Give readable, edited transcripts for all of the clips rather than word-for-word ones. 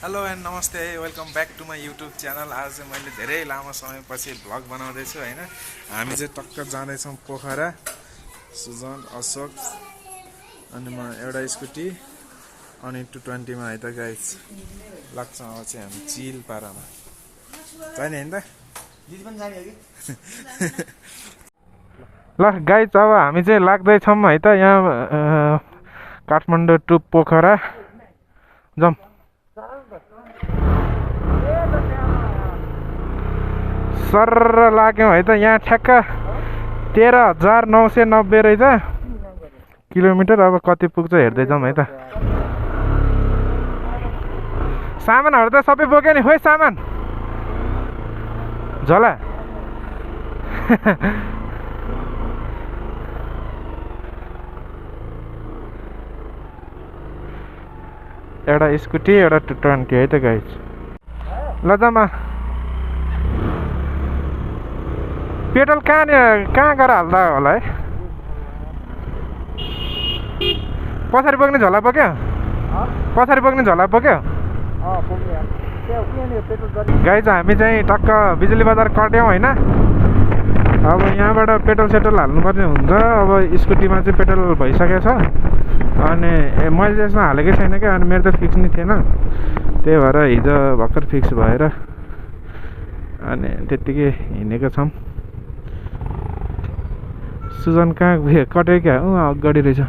Hello and नमस्ते welcome back to my YouTube channel. आज चाहिँ मैले धेरै लामो समयपछि भ्लग बनाउँदैछु होइन। हामी चाहिँ टक्क जाँदैछौँ पोखरा, सुजन, अशोक अनि म एउटा स्कुटी अनि 220 मा है त गाइज लाग्छौँ। अब चाहिँ हामी चिल पारामा जाने होइन त ल गाइज। अब हामी चाहिँ लाग्दैछौँ है त यहाँ काठमाडौँ टु पोखरा जाउँ। सर लाग्यौँ है त। यहाँ ठ्याक्क 13,990 रहेछ किलोमिटर। अब कति पुग्छ हेर्दै जाउँ है त। सामानहरू त सबै बोक्यो नि, खोइ सामान झोला एउटा स्कुटी एउटा 220 है त गाइज। ल जामा पेट्रोल कहाँ गएर हाल्दा होला है। पछाडि बोक्ने झोला बोक्यो, पछाडि बोक्ने झोला बोक्यो गाइज। हामी चाहिँ टक्क बिजुली बजार कट्यौँ होइन। अब यहाँबाट पेट्रोल सेट्रोल हाल्नुपर्ने हुन्छ। अब स्कुटीमा चाहिँ पेट्रोल भइसकेको छ अनि मैले त्यसमा हालेकै छैन क्या। अनि मेरो त फिक्स नै थिएन, त्यही भएर हिजो भर्खर फिक्स भएर अनि त्यत्तिकै हिँडेको छौँ। सुजन कहाँ गयो, कट्यो क्या? अगाडि रहेछ।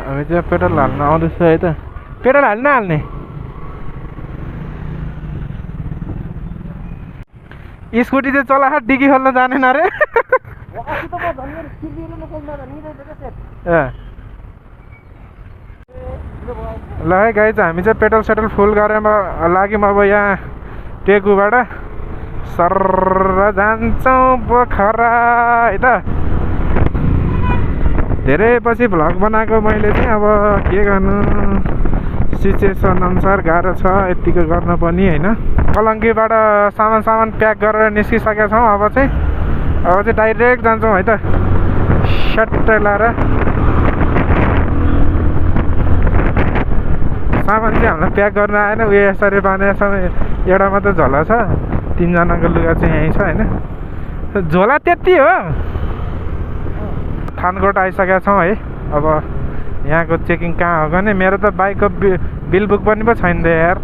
हामी चाहिँ पेट्रोल हाल्न आउँदैछ है त। पेट्रोल हाल्न हाल्ने स्कुटी चाहिँ चला डिकी खोल्न जानेन अरे। ल है गाइज, हामी चाहिँ पेट्रोल सेट्रोल फुल गरेर लाग्यौँ। अब यहाँ टेकुबाट सर जान्छौँ पोखरा है त। धेरै पछि भ्लग बनाएको मैले चाहिँ। अब के गर्नु, सिचुएसन अनुसार गाह्रो छ यत्तिको गर्न पनि होइन। कलङ्कीबाट सामान प्याक गरेर निस्किसकेका छौँ। अब चाहिँ डाइरेक्ट जान्छौँ है त सट्टै लाएर। सामान चाहिँ हामीलाई प्याक गर्न आएन। उयो यसरी बाँधेको छ, एउटा मात्रै झोला छ, 3 जनाको लुगा चाहिँ यहीँ छ होइन। झोला त्यति हो। थानकोट आइसकेका छौँ है। अब यहाँको चेकिङ कहाँ हो भने मेरो त बाइकको बिल बुक पनि पो छैन यार।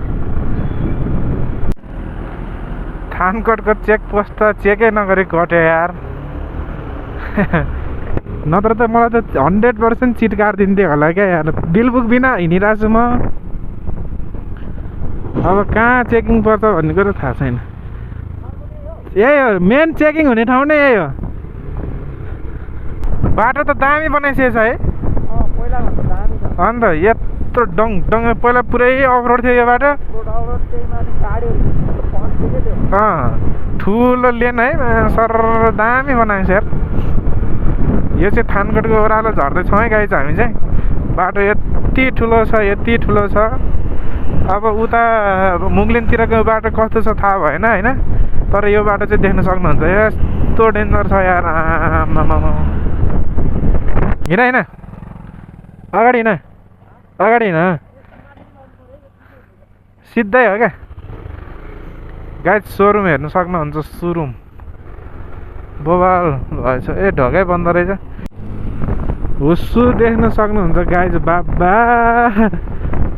थानकोटको चेक पोस्ट त चेकै नगरी कट्यो यार। नत्र त मलाई त 100% चिट काटिदिन्थ्यो होला क्या यार। बिल बुक बिना हिँडिरहेको छु म। अब कहाँ चेकिङ पर्छ भन्ने कुरो थाहा छैन। यही हो मेन चेकिङ हुने ठाउँ नै यही हो। बाटो त दामी बनाइसकेछ है। अन्त यत्रो डङ पहिला पुरै अफरोड थियो यो बाटो। ठुलो लेन है सर, दामी बनाएको छ यार। यो चाहिँ थानकोटको ओह्रालो झर्दैछौँ है गाइज हामी चाहिँ। बाटो यति ठुलो छ। अब उता मुगलिनतिरको बाटो कस्तो छ थाहा भएन होइन। तर यो बाटो चाहिँ देख्न सक्नुहुन्छ, यस्तो डेन्जर छ यार। हिँड अगाडि हिँड सिधै हो क्या गाइज। सोरुम हेर्नु सक्नुहुन्छ, सोरुम बोबाल भएछ। ए ढोकै बन्द रहेछ। हुस्सु देख्न सक्नुहुन्छ गाइज। बाबा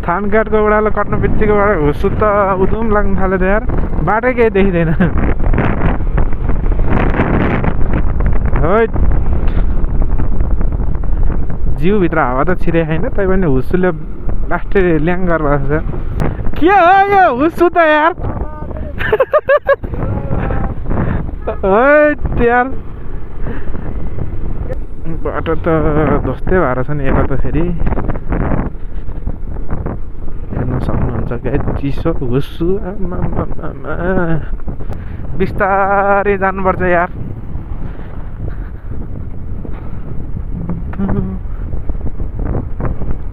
थानकाटको ओह्रालो कट्नु बित्तिकै हुस्सु त उधुम लाग्न थाल्यो त यार। बाटै केही देखिँदैन। जिउभित्र हावा त छिरे छैन, तैपनि हुस्सुले लास्टै ल्याङ गरेर छ। के हो यो हुस्सु त यार। यार बाटो त ध्वस्तै भएर छ नि यता त। फेरि हेर्न सक्नुहुन्छ क्या चिसो हुस्सु। बिस्तारै जानुपर्छ यार।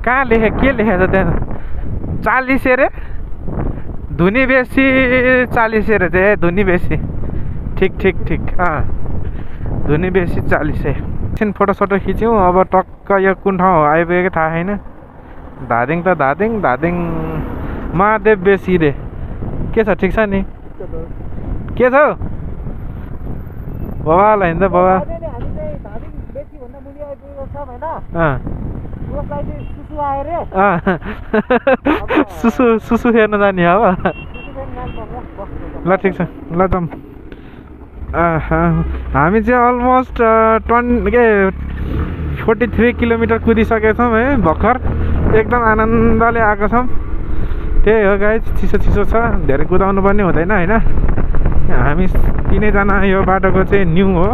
कहाँ के लेखेको छ त्यहाँ? 40 अरे धुनी बेसी 40 अरे चाहिँ धुनी बेसी। ठिक धुनी बेसी 40। एकछिन फोटोसोटो खिच्यौँ। अब टक्क यो कुन ठाउँ हो आइपुगेको थाहा छैन। धादिङ त धादिङ धादिङ महादेव बेसी रे के छ ठिक छ नि के छ हौ बाबालाई हिँड्दा बाबा सुसु हेर्न जाने अब ल ठिक छ ल जाउँ हामी चाहिँ अलमोस्ट 43 किलोमिटर कुदिसकेका छौँ है भर्खर एकदम आनन्दले आएको छौँ त्यही हो गाइस चिसो चिसो छ धेरै कुदाउनु पनि हुँदैन होइन हामी तिनैजना यो बाटोको चाहिँ न्यू हो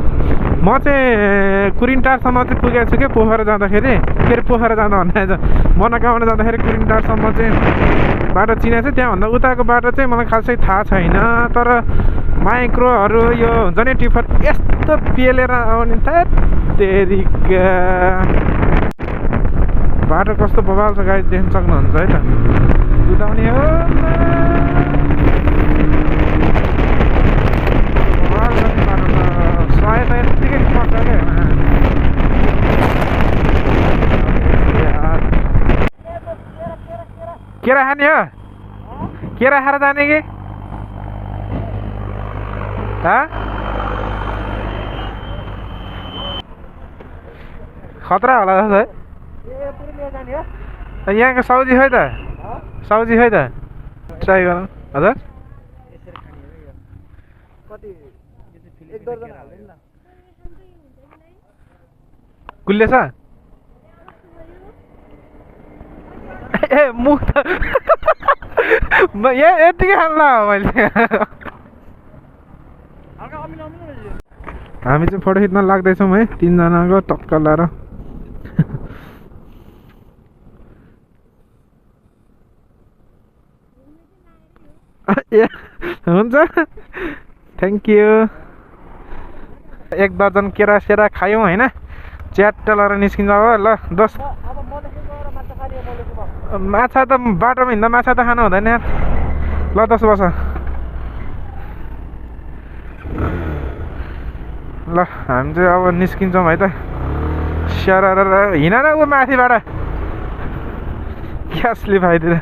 म चाहिँ कुरिनटारसम्म चाहिँ पुगेको छु कि पोखरा जाँदाखेरि फेरि पोखरा जाँदा भन्दा मनोकामना जाँदाखेरि कुरिनटारसम्म चाहिँ बाटो चिनेको छ त्यहाँभन्दा उताको बाटो चाहिँ मलाई खासै थाहा छैन तर माइक्रोहरू यो हुन्छ नि टिफर यस्तो पेलेर आउने तेरिका बाटो कस्तो बबाल छ गाइस देख्न सक्नुहुन्छ है त कुदाउने हो बबाल छ बाटो त सहायता यत्तिकै पर्छ क्या केरा खाने हो केरा खाएर जाने कि खतरा होला जस्तो है यहाँको सब्जी खै त सब्जी खै त ट्राई गरौँ हजुर कुल्ले छ ए मुख त यतिकै खानु ला मैले हामी चाहिँ फोटो खिच्न लाग्दैछौँ है तिनजनाको टक्क लाएर ए हुन्छ थ्याङ्क यू एक दर्जन केरा सेरा खायौँ होइन च्याट्ट लगाएर निस्किन्छ हो ल दोस्त माछा त बाटोमा हिँड्दा माछा त खानु हुँदैन यार ल 10 वर्ष ल हामी चाहिँ अब निस्किन्छौँ है त स्याहार हिँड न ऊ माथिबाट क्यासले भाइतिर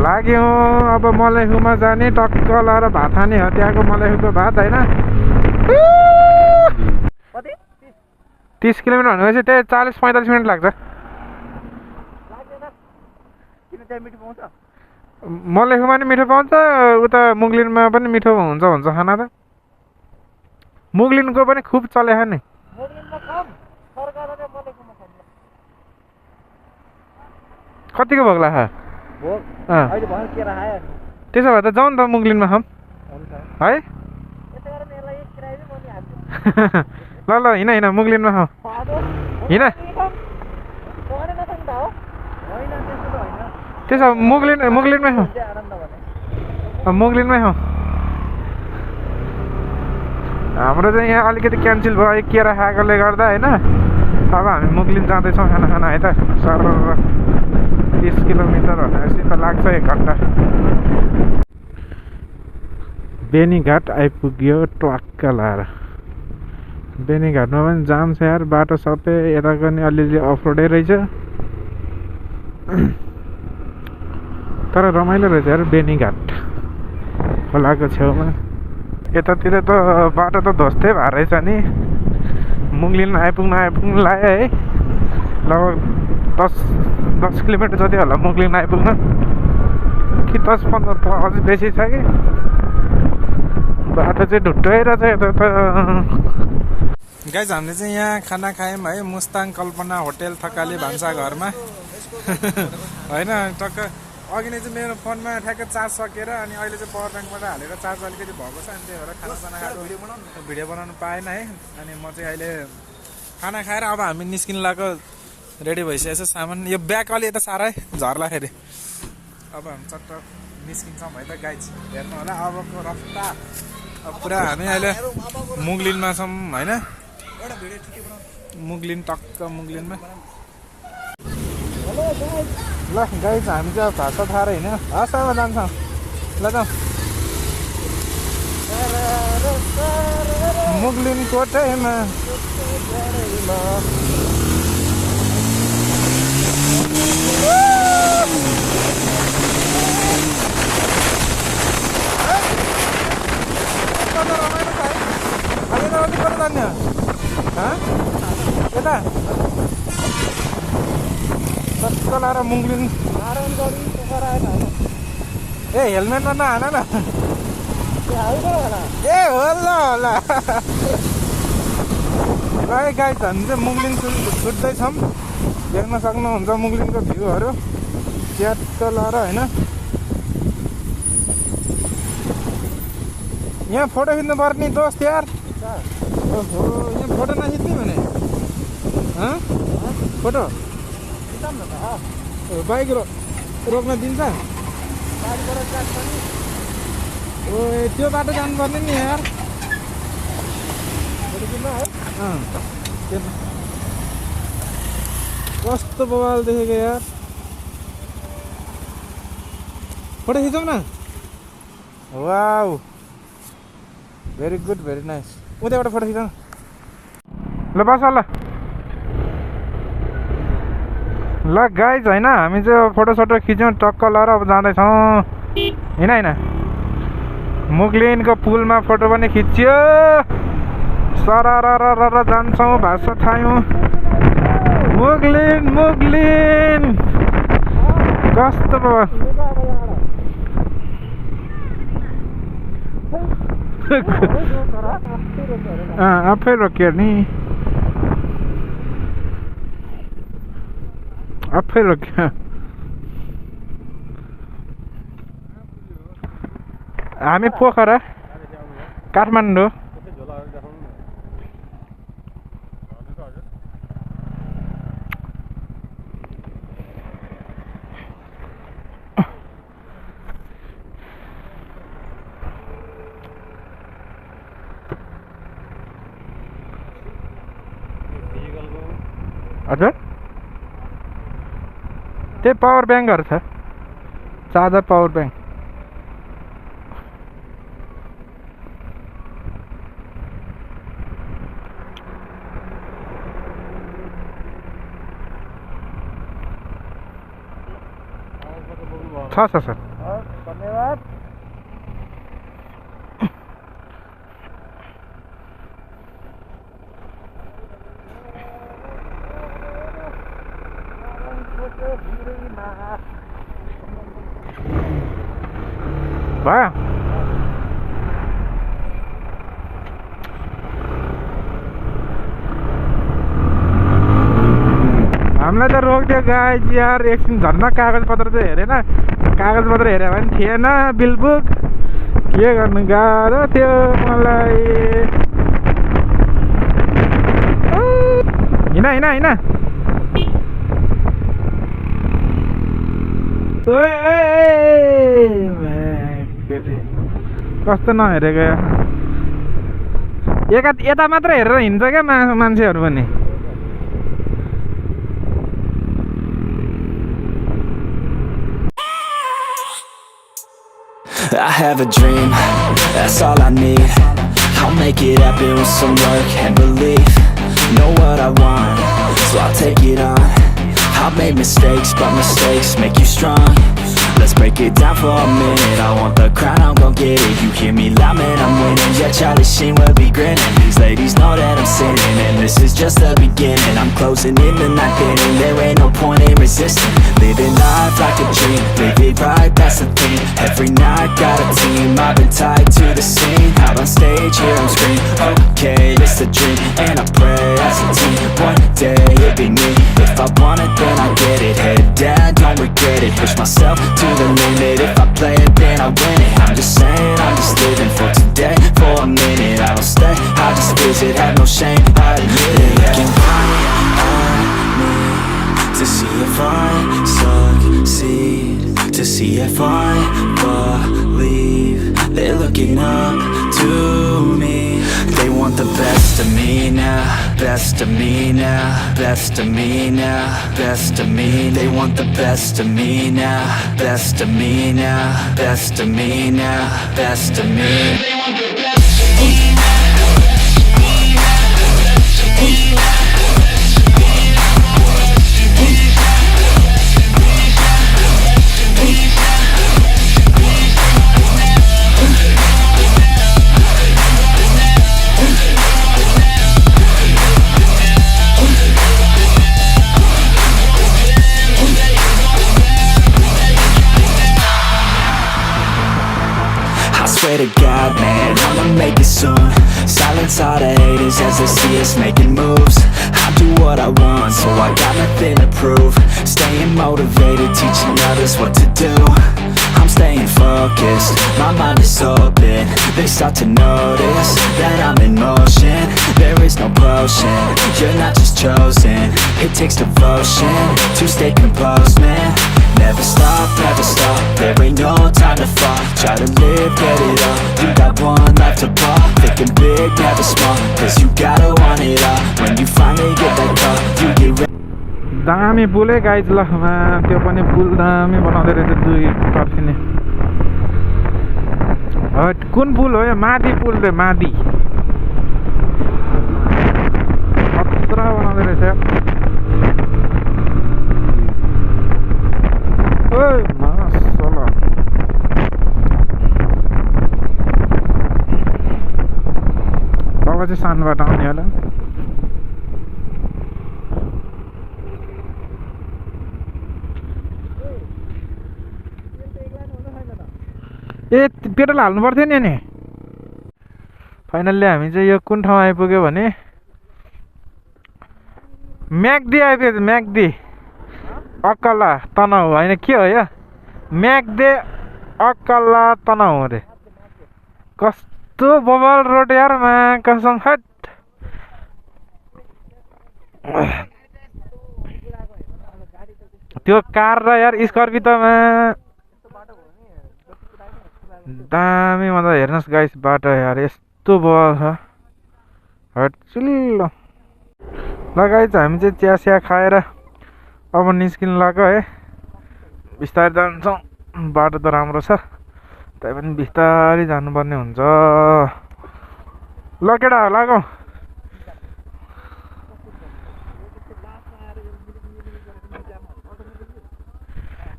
लाग्यौँ अब मलाइखुमा जाने टक्क लाएर भात खाने हो त्यहाँको मलाइखुको भात होइन 30 किलोमिटर भनेपछि त्यही 40-45 मिनट लाग्छ मलाइखुमा पनि मिठो पाउँछ उता मुगलिनमा पनि मिठो हुन्छ भन्छ खाना त मुगलिनको पनि खुब चले नि कतिको भोग लाग्छ त्यसो भए त जाउँ न त मुगलिनमा खाऊँ है ल ल हिँड मुगलिनमा खाऊँ हिँड त्यसो मुगलिनमै खाऊँ मुगलिनमै खाऊँ हाम्रो चाहिँ यहाँ अलिकति क्यान्सल भयो केरा खाएकोले गर्दा होइन अब हामी मुगलिन जाँदैछौँ खाना खाना है त सर 30 किलोमिटर भनेपछि त लाग्छ 1 घन्टा बेनीघाट आइपुग्यो ट्वाक्क लाएर बेनीघाटमा पनि जाम छ यार बाटो सबै यताको नि अलिअलि अफरोडै रहेछ तर रमाइलो रहेछ यार बेनीघाट खोलाको छेउमा यतातिर त बाटो त ध्वस्तै भएर रहेछ नि मुगलिन आइपुग्नु लाग्यो है लगभग 10 किलोमिटर जति होला मुगलिन आइपुग्नु कि 10-15 अझै बेसी छ कि बाटो चाहिँ ढुट्टै रहेछ यता त गाइज हामीले चाहिँ यहाँ खाना खायौँ है मुस्ताङ कल्पना होटेल थकाली भान्साघरमा होइन टक्क अघि नै चाहिँ मेरो फोनमा ठ्याक्कै चार्ज सकेर अनि अहिले चाहिँ पावर ब्याङ्कबाट हालेर चार्ज अलिकति भएको छ अनि त्यही भएर खानासाना भिडियो बनाउनु पाएन है अनि म चाहिँ अहिले खाना खाएर अब हामी निस्किन लाग्यो रेडी भइसकेको छ सामान यो ब्याग अलि यता साह्रै झर्दाखेरि अब हामी चट्ट निस्किन्छौँ है त गाइज हेर्नु होला अबको रफ्ता अब पुरा हामी अहिले मुगलिनमा छौँ होइन मुगलिन टक्क मुगलिनमा ल गाइज हामी चाहिँ भाषा थाहा होइन हसमा जान्छौँ ल जाउँ मुगलिन कोटेमा यता कस्तो लाएर मुगलिन ए हेलमेटमा नहान न ए होला होला गाई गाई हामी चाहिँ मुगलिन छुट्दैछौँ देख्न सक्नुहुन्छ मुगलिनको भ्यूहरू च्याट्ट लाएर होइन यहाँ फोटो खिच्नु पर्ने दोस्त यार ओहो यहाँ फोटो नखिच्ने भने फोटो बाइक रोक्न दिन्छ ओ त्यो बाटो जानुपर्ने नि यार कस्तो बवाल देखेको यार फोटो खिचौँ न wow very good very nice उतैबाट फोटो खिचौँ ल बस ल गाइज होइन हामी चाहिँ फोटोसोटो खिच्यौँ टक्क लाएर अब जाँदैछौँ होइन मुगलिनको पुलमा फोटो पनि खिच्यो सरर जान्छौँ भाषा थायौँ मुगलिन कस्तो आफै रोक्यो नि आफै रोक्यो हामी पोखरा काठमाडौँ हजुर त्यही पावर ब्याङ्कहरू छ चार्जर पावर ब्याङ्क छ सर धन्यवाद भयो हामीलाई त रोक्थ्यो गाइज यार एकछिन झन्न कागजपत्र चाहिँ हेरेन कागजपत्र हेऱ्यो भने थिएन बिलबुक के गर्नु गाह्रो थियो मलाई हिँड कस्तो नहेरेको यता मात्र हेरेर हिँड्छ क्या मान्छेहरू पनि I have a dream, that's all I need. I'll make it happen with some work and belief. Know what I want, so I'll take it on. I've made mistakes, but mistakes make you strong. Let's break it down for a minute. I want the crown, I'm gon' get it. You hear me loud, man, I'm winning. Yeah, Charlie Sheen will be grinning. These ladies know that I'm sinning, and this is just the beginning. I'm closing in the night inning. There ain't no point in resisting. Living life like a dream, live it right, that's the thing. Every night got a team, I've been tied to the scene. Out on stage, here I'm screaming. Okay, it's a dream, and I pray as a team. One day it'll be me. If I want it, then I get it. Head down, don't regret it. Push myself to the limit. If I play it, then I win it. I'm just saying, I'm just living for today. For a minute, I don't stay, I just visit. Have no shame, I admit it. They can count on me to see if I succeed, to see if I believe. They're looking up to me. They want the best of me now, best of me now, best of me now, best of me. They want the best of me now, best of me now, best of me now, best of me. They want the best of me now. as they see us making moves. I do what I want, so I got nothing to prove. Staying motivated, teaching others what to do. I'm staying focused, my mind is open. They start to notice that I'm in motion. There is no potion, you're not just chosen. It takes devotion to stay composed, man. Never stop, there ain't no time to fall. Try to live, get it all. You got one life to ball. Thinking big, never small, cause you gotta want it all. When you finally get that call, you get ready. दामी पुलै guys ल त्यो पनि पुल दामी बनाउँदै रहेछ दुई तर्फिने कुन पुल हो यो मादी पुल रे मादी खतरा बनाउँदै रहेछ ओइ मासला अब चाहिँ सानोबाट आउने होला ए पेट्रोल हाल्नु पर्थ्यो नि अनि फाइनल्ली हामी चाहिँ यो कुन ठाउँ आइपुग्यो भने म्याग्दी आइपुग्यो म्याग्दी अक्कला तनाउ होइन के हो यो म्याग्दे अक्कला तनाउ अरे कस्तो बबल रोड यारमा कसम हट त्यो कार र यार स्कर्पियोमा दामी मजा हेर्नुहोस् गाइस बाटो यार यस्तो बल छ हटचिल्लो ल गाइस हामी चाहिँ चिया स्या खाएर अब निस्किनु लाग्यो है बिस्तारै जान्छौँ बाटो त राम्रो छ तै पनि बिस्तारै जानुपर्ने हुन्छ ल केटा लागौँ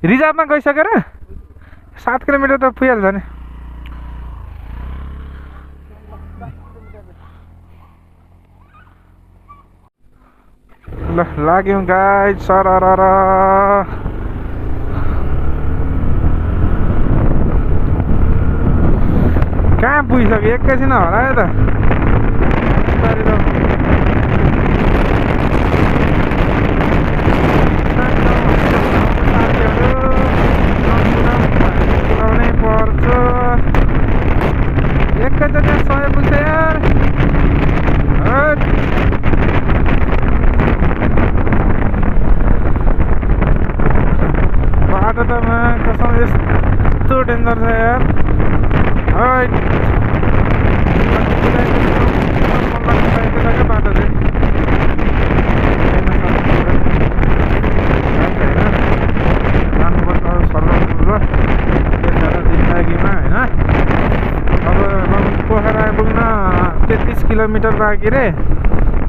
रिजर्भमा गइसकेर 7 किलोमिटर त पुगिहाल्छ नि ल लाग्यौँ गाइस सररर कहाँ पुगिसक्यो एकैछिन होला है त एकैचोटि समय पुग्छ यार बाटो त कसम यस्तो डेन्जर छ यार बाटो चाहिँ जानुपर्छ जिन्दगीमा होइन अब पोखरा आइपुग्न 33 किलोमिटर बाँकी रे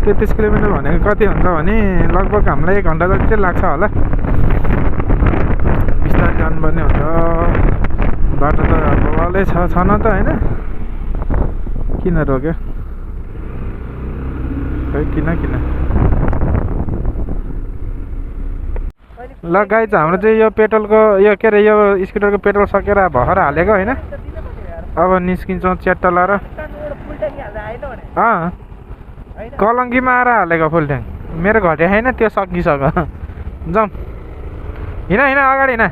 33 किलोमिटर भनेको कति हुन्छ भने लगभग हामीलाई 1 घन्टा जति चाहिँ लाग्छ होला बिस्तारै जानुपर्ने हुन्छ बाटो त बवालै छ न त होइन किन रोक्यो खै किन ल गाइज हाम्रो चाहिँ यो पेट्रोलको यो के अरे यो स्कुटरको पेट्रोल सकेर भर्खर हालेको होइन अब निस्किन्छौँ च्याट्टा लाएर कलङ्कीमा आएर हालेको फुल ट्याङ्क मेरो घटे होइन त्यो सकिसक्यो जाउँ हिँड अगाडि हिँड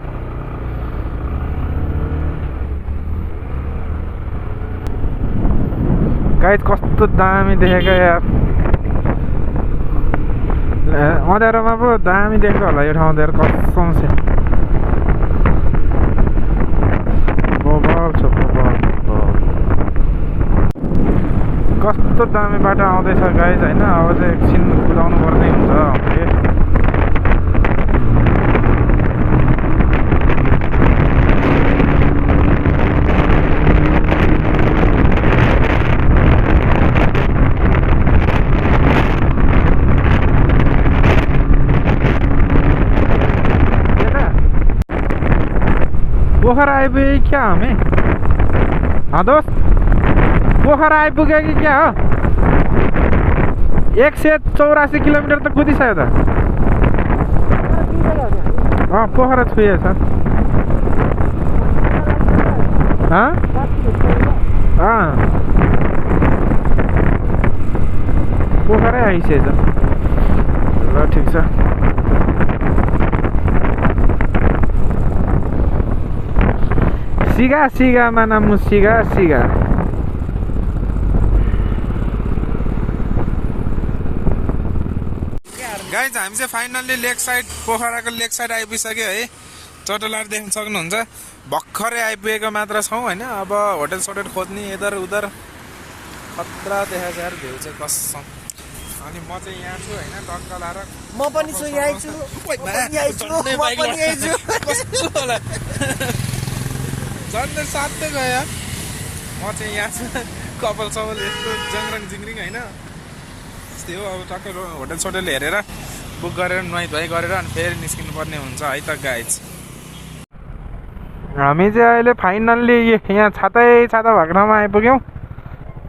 गाइज कस्तो दामी देखेको यार अँध्यारोमा पो दामी देखेको होला यो ठाउँ अँध्यारो कसम छ कस्तो दामी बाटो आउँदैछ गाइज होइन अब चाहिँ एकछिन कुदाउनु पर्ने हुन्छ हामीले पोखरा आइपुग्यो क्या हमें दोस्त पोखरा आइपुग्यो कि क्या हो 184 किलोमिटर त कुदिसक्यो त पोखरा छुयो सर पोखरै आइसकेछ ल ठिक छ सिगा सिगा मानामु सिगा सिगा गाइज हामी चाहिँ फाइनल्ली लेक साइड पोखराको लेक साइड आइपुगिसक्यो है चटलार देख्न सक्नुहुन्छ भर्खरै आइपुगेको मात्र छौँ होइन अब होटल सोटेल खोज्ने इधर उधर खतरा देखाएको यार भ्यू चाहिँ कसम अनि म चाहिँ यहाँ छु होइन टक्क लाएर म पनि छु यही छु झन्डै साथै गयो यार म चाहिँ यहाँ छु कपाल सबल यस्तो जङरङ जिङरिङ होइन त्यस्तै हो अब टक्कै होटल सोटेल हेरेर बुक गरेर नुहाइ धुवाइ गरेर अनि फेरि निस्किनु पर्ने हुन्छ है त गाइज हामी चाहिँ अहिले फाइनल्ली यहाँ छाता भएको ठाउँमा आइपुग्यौँ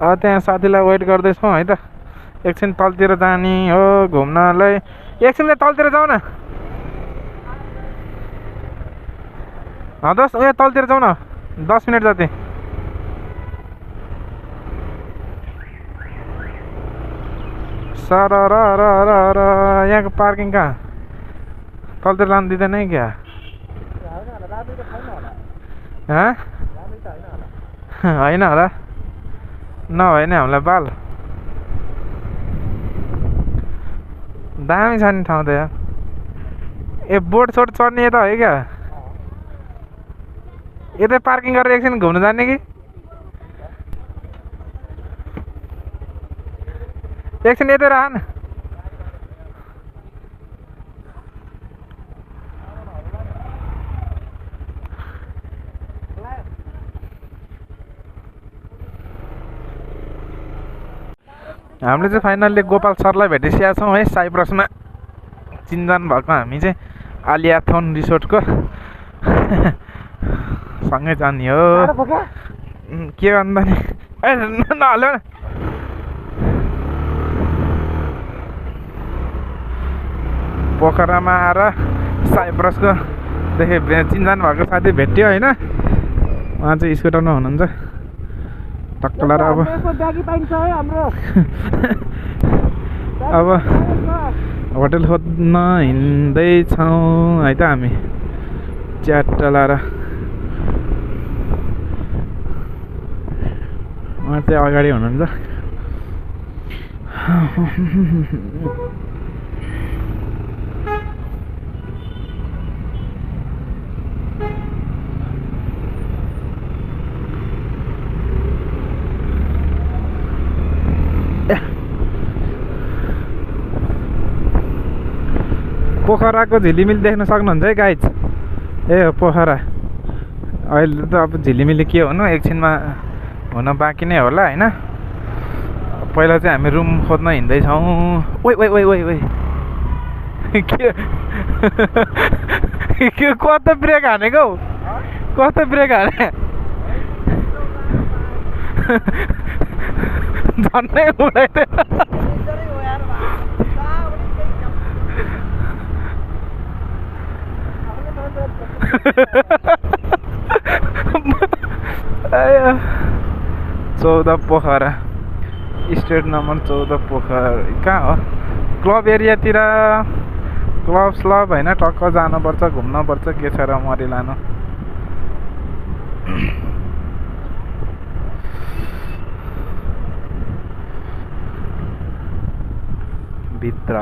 त्यहाँ साथीलाई वेट गर्दैछौँ है त एकछिन तलतिर जाने हो घुम्नलाई एकछिन चाहिँ तलतिर जाउँ न दस उयो तलतिर जाउँ न 10 मिनट जति सर यहाँको पार्किङ कहाँ तलतिर लानु दिँदैन है क्या होइन होला नभए नि हामीलाई बाल दामी छ नि ठाउँ त यार ए बोट सोट चढ्ने यता है क्या यतै पार्किङ गरेर एकछिन घुम्नु जाने कि एकछिन यतै राख न हामीले चाहिँ फाइनल्ली गोपाल सरलाई भेटिसकेका छौँ है साइप्रसमा चिनजान भएको हामी चाहिँ आलियाथोन रिसोर्टको सँगै जाने हो के भन्दा नि ए नहाल्यो न पोखरामा आएर साइप्रसको देखेँ चिनजान भएको साथी भेट्यो होइन उहाँ चाहिँ स्कुटरमा हुनुहुन्छ टक्कलाएर अब अब होटल खोज्न हिँड्दैछौँ है त हामी च्याट्टा लाएर उहाँ चाहिँ अगाडि हुनुहुन्छ पोखराको झिलिमिली देख्न सक्नुहुन्छ है गाइज ए पोखरा अहिले त अब झिलिमिली के हुनु एकछिनमा हुन बाँकी नै होला होइन पहिला चाहिँ हामी रुम खोज्न हिँड्दैछौँ ओइ ओइ ओइ ओइ ओइ के कस्तो ब्रेक हानेको हौ कस्तो ब्रेक हाने झन्डै उडाइदियो चौध पोखरा स्टेट नम्बर 14 पोखरा कहाँ हो क्लब एरियातिर क्लब स्लब होइन टक्क जानुपर्छ घुम्नुपर्छ के छ र मरि लानु भित्र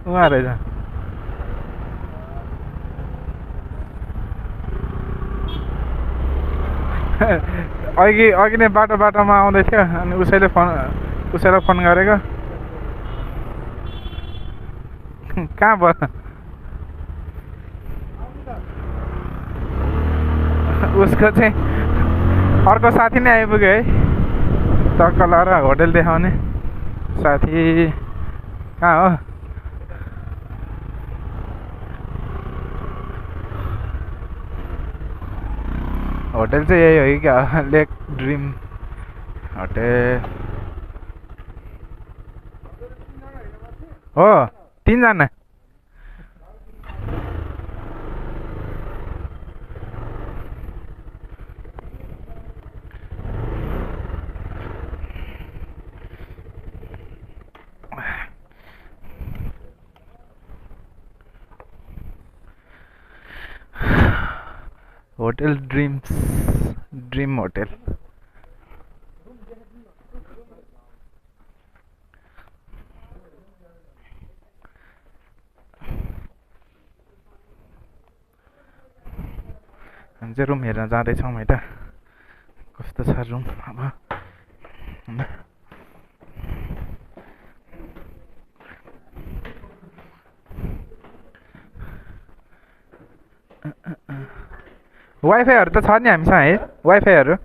उहाँ रहेछ अघि नै बाटोमा आउँदै थियो अनि उसैलाई फोन गरेको कहाँ भयो उसको चाहिँ अर्को साथी नै आइपुग्यो है टक्क लाएर होटल देखाउने साथी कहाँ हो होटल चाहिँ यही हो कि क्या लेक ड्रिम होटल हो 3 जना होटल ड्रिम होटल। हामी चाहिँ रुम हेर्न जाँदैछौँ है त, कस्तो छ रुम अब होइन। वाइफाईहरू त छ नि हामीसँग है, वाइफाईहरू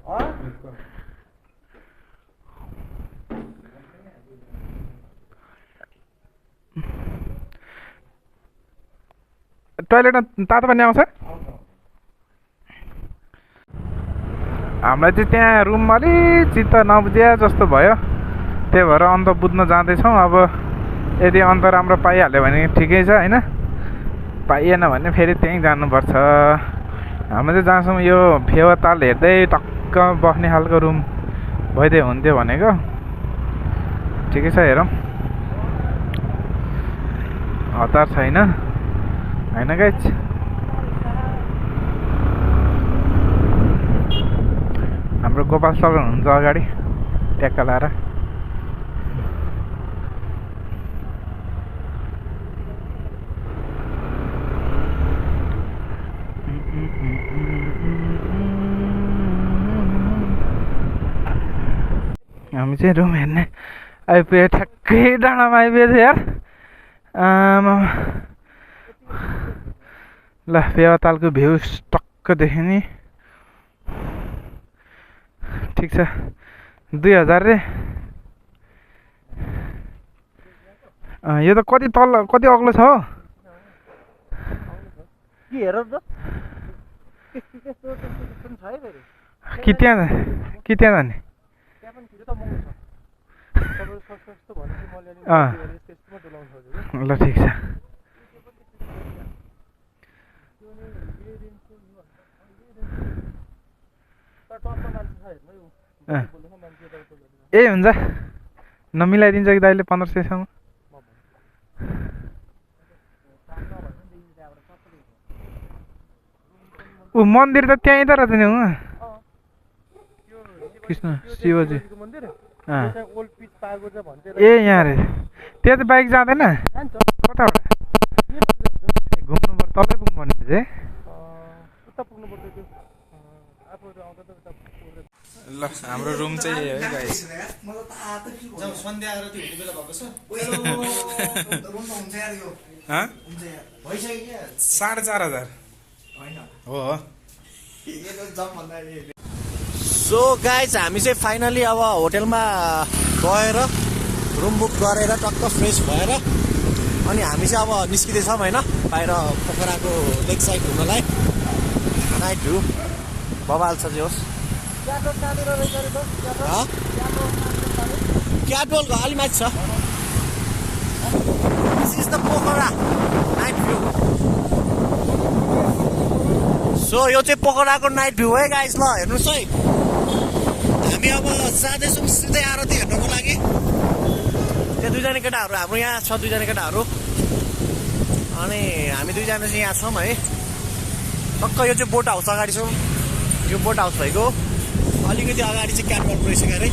टोइलेटमा तातो पानी आउँछ। हामीलाई चाहिँ त्यहाँ रुम अलिक चित्त नबुझ्या जस्तो भयो, त्यही भएर अन्त बुझ्न जाँदैछौँ। अब यदि अन्त राम्रो पाइहाल्यो भने ठिकै छ होइन, पाइएन भने फेरि त्यहीँ जानुपर्छ। हामी चाहिँ जहाँसम्म यो फेवाताल हेर्दै टक्क बस्ने खालको रुम भइदियो हुन्थ्यो भनेको। ठिकै छ, हेरौँ। हतार छैन होइन गाइज। हाम्रो गोपाल सर हुनुहुन्छ अगाडि ट्याक्क लाएर। हामी चाहिँ रुम हेर्ने आइपुगे, ठ्याक्कै डाँडामा आइपुगेको यार। ल फेवातालको भ्यू टक्क देखेँ नि। ठिक छ, 2000 रे। यो त कति तल कति अग्लो छ हो कि त्यहाँ जाने? ल ठिक छ। ए हुन्छ, नमिलाइदिन्छ कि दाइले 1500सम्म? ऊ मन्दिर त त्यहीँ त रहेछ नि। कृष्ण शिवजी ए यहाँ रे, त्यहाँ त बाइक जाँदैन। कताबाट घुम्नु पर्छ, तलै पुग्नु पर्ने चाहिँ। ल हाम्रो रुम चाहिँ है गाइस। 4500 हो। सो गाइज हामी चाहिँ फाइनली अब होटेलमा गएर रुम बुक गरेर टक्क फ्रेस भएर अनि हामी चाहिँ अब निस्किँदैछौँ होइन, बाहिर पोखराको लेक साइड घुम्नलाई। नाइट भ्यू बबाल छ जे होस्। क्याटवलको अलि माथि छ। This is the Pokhara night view. So यो चाहिँ पोखराको नाइट भ्यू है गाइस। ल हेर्नुहोस् है, हामी अब जाँदैछौँ सिधै आरती हेर्नुको लागि। त्यहाँ दुईजना केटाहरू हाम्रो यहाँ छ, दुईजना केटाहरू, अनि हामी दुईजना चाहिँ यहाँ छौँ है। टक्क यो चाहिँ बोट हाउस अगाडि छौँ। यो बोट हाउस भएको अलिकति अगाडि चाहिँ क्याटवल रहेछ अरे।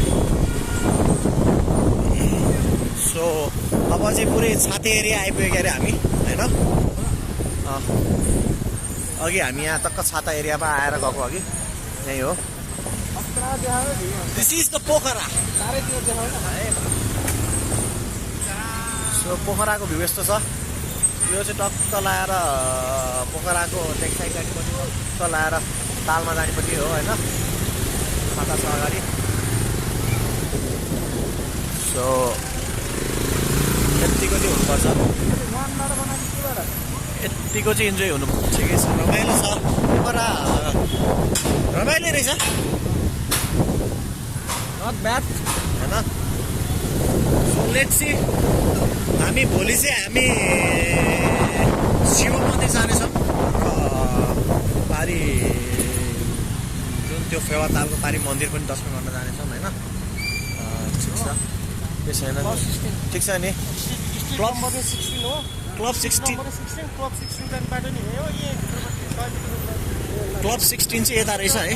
सो अब चाहिँ पुरै छाते एरिया आइपुग्यो अरे हामी होइन। अघि हामी यहाँ टक्क छाता एरियामा आएर गएको अघि, यही हो। This is the Pokhara. So पोखराको भ्यू यस्तो छ। यो चाहिँ टक्क लाएर पोखराको लेक साइड जानेपट्टि, टक्क लाएर तालमा जानेपट्टि हो होइन। छाता छ अगाडि। सो यतिको चाहिँ हुनुपर्छ, यतिको चाहिँ इन्जोय हुनु ठिकै छ। रमाइलो छ पोखरा, रमाइलो रहेछ, नट ब्याड होइन। सो लेट्स सी, हामी भोलि चाहिँ हामी शिव मन्दिर जानेछौँ। पारी जुन त्यो फेवातालको पारी मन्दिर पनि दर्शन गर्न जानेछौँ होइन। ठिक छ, त्यसो होइन ठिक छ नि। क्लब 16 हो, क्लब 16 जाने बाटो नि हो। क्लब 16 चाहिँ यता रहेछ है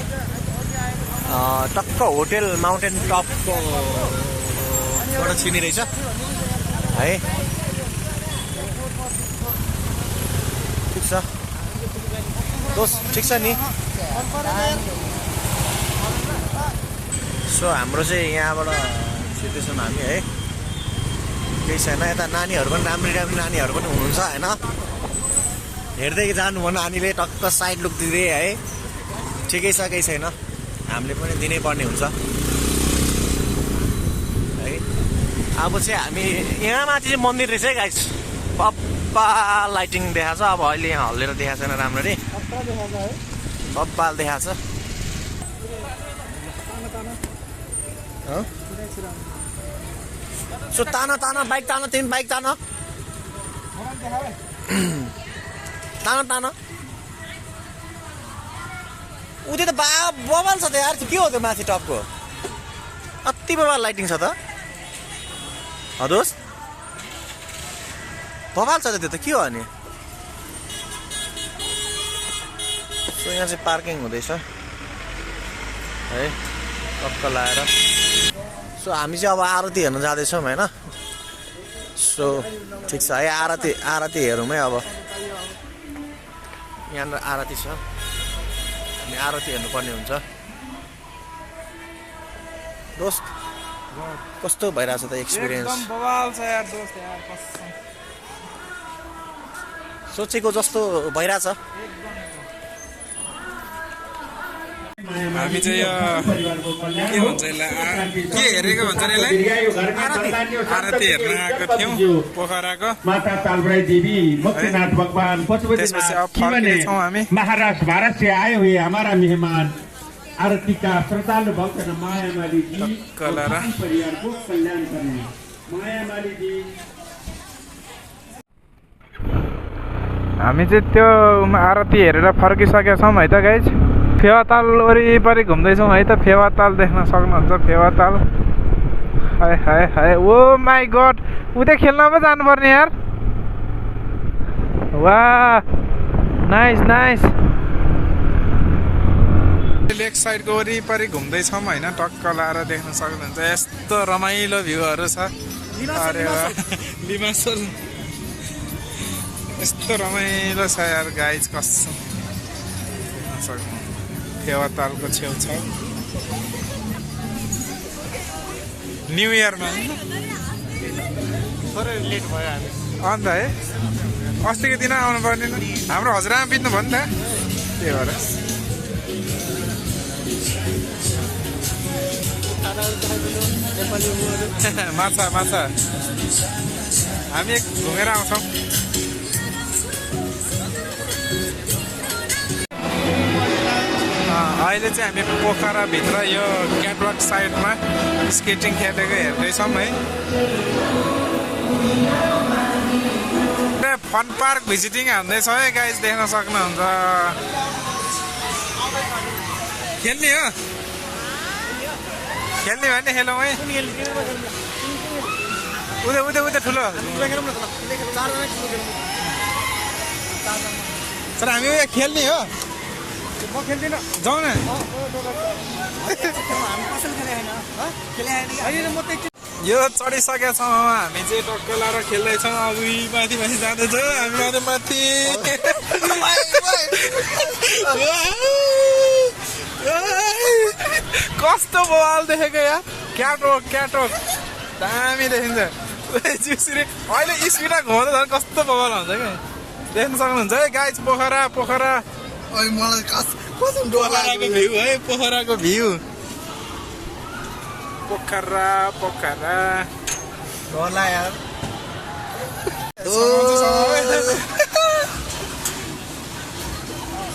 टक्क होटेल माउन्टेन टपको बाट छिर्ने रहेछ है ठिक छ दोस्त ठिक छ नि सो हाम्रो चाहिँ यहाँबाट छिर्दैछौँ हामी है केही छैन यता नानीहरू पनि राम्री नानीहरू पनि हुनुहुन्छ होइन हेर्दै जानु भयो नानीले टक्क साइड लुक दिँदै है ठिकै छ केही छैन हामीले पनि दिनै पर्ने हुन्छ है अब चाहिँ हामी यहाँ माथि चाहिँ मन्दिर रहेछ है गाइस बब्बा लाइटिङ देखाएको छ अब अहिले यहाँ हल्लेर देखाएको छैन राम्ररी बब्बाल देखाएको छ सो ताना ताना बाइक ताना तिमी बाइक ताना ताना ताना उतै त बवाल छ त यार के हो त्यो माथि टपको अति बवाल लाइटिङ छ त दोस्त बवाल छ त त्यो त के हो अनि सो यहाँ चाहिँ पार्किङ हुँदैछ है टक्क लाएर सो हामी चाहिँ अब आरती हेर्न जाँदैछौँ होइन सो ठिक छ है आरती हेरौँ है अब यहाँनिर आरती छ हामी आरती हेर्नुपर्ने हुन्छ दोस्त कस्तो भइरहेछ त एक्सपिरियन्स सोचेको जस्तो भइरहेछ हामी चाहिँ के भन्छ यसलाई के हेरेको भन्छ यसलाई आरती हेर्न आएको थियौँ पोखराको त्यसपछि अब फर्किन्छौँ हामी महाराष्ट्र भारत से आए हुए हमारा मेहमान आरती का श्रद्धालु भक्त मायामाली जी परिवार को कल्याण करने मायामाली जी हामी चाहिँ त्यो आरती हेरेर फर्किसकेका छौँ है त गाइज फेवाताल वरिपरि घुम्दैछौँ है त फेवाताल देख्न सक्नुहुन्छ फेवाताल हाय हाय हाय ओ माई गड उतै खेल्न पो जानुपर्ने यार वाह नाइस नाइस लेक साइडको वरिपरि घुम्दैछौँ होइन टक्क लाएर देख्न सक्नुहुन्छ यस्तो रमाइलो भ्यूहरू छ अरे वाह लिमासोल यस्तो रमाइलो छ यार गाइज कसम सक्नु फेवातालको छेउछाउ न्यु इयरमा थोरै लेट भयो हामी अन्त है अस्तिको दिन आउनु पर्ने हाम्रो हजुरआमा बित्नु भयो नि त त्यही भएर माछा माछा हामी एक घुमेर आउँछौँ अहिले चाहिँ हामी पोखराभित्र यो क्याटवाक साइडमा स्केटिङ खेलेको हेर्दैछौँ है फन पार्क भिजिटिङ हान्दैछ है गाइज देख्न सक्नुहुन्छ खेल्ने हो खेल्ने भने खेलौँ है उता उता उता ठुलो सर हामी उयो खेल्ने हो म खेल्दिनँ जाउँ न यो चढिसकेका छौँ हामी चाहिँ टक्क लाएर खेल्दैछौँ अब माथि माथि जाँदैछौँ हामी माथि कस्तो बवाल देखेको यार क्याटवक क्याटवक दामी देखिन्छ जिउसिरी अहिले स्पिडमा घुमाउँदा झन् कस्तो बवाल हुन्छ क्या देख्न सक्नुहुन्छ है गाइज पोखरा पोखरा पोखराको भ्यू है पोखराको भ्यू पोखरा पोखरा होला यार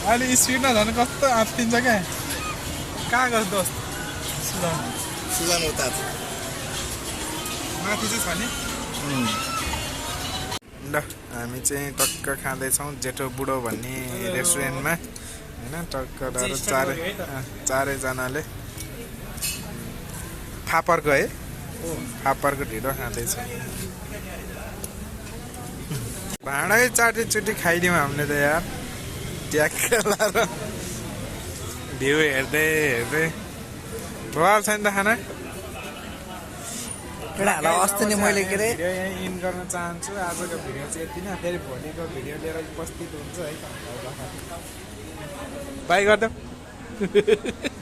अहिले स्पिडमा झन् कस्तो आत्तिन्छ क्या कहाँ गयो दोस्त सुजान उता माथि चाहिँ छ नि ल हामी चाहिँ टक्क खाँदैछौँ जेठो बुढो भन्ने रेस्टुरेन्टमा होइन टक्क चारैजनाले फापरको है फापरको ढिँडो खाँदैछौँ भाँडै चाटी चुटी खाइदिउँ हामीले त यार ट्याक्क लाएर भ्यू हेर्दै हेर्दै भइहाल्छ नि त खाना केटाहरूलाई अस्ति नै मैले के अरे भिडियो यहीँ इन गर्न चाहन्छु आजको भिडियो चाहिँ यति नै फेरि भोलिको भिडियो लिएर उपस्थित हुन्छ है बाई गरिदेऊ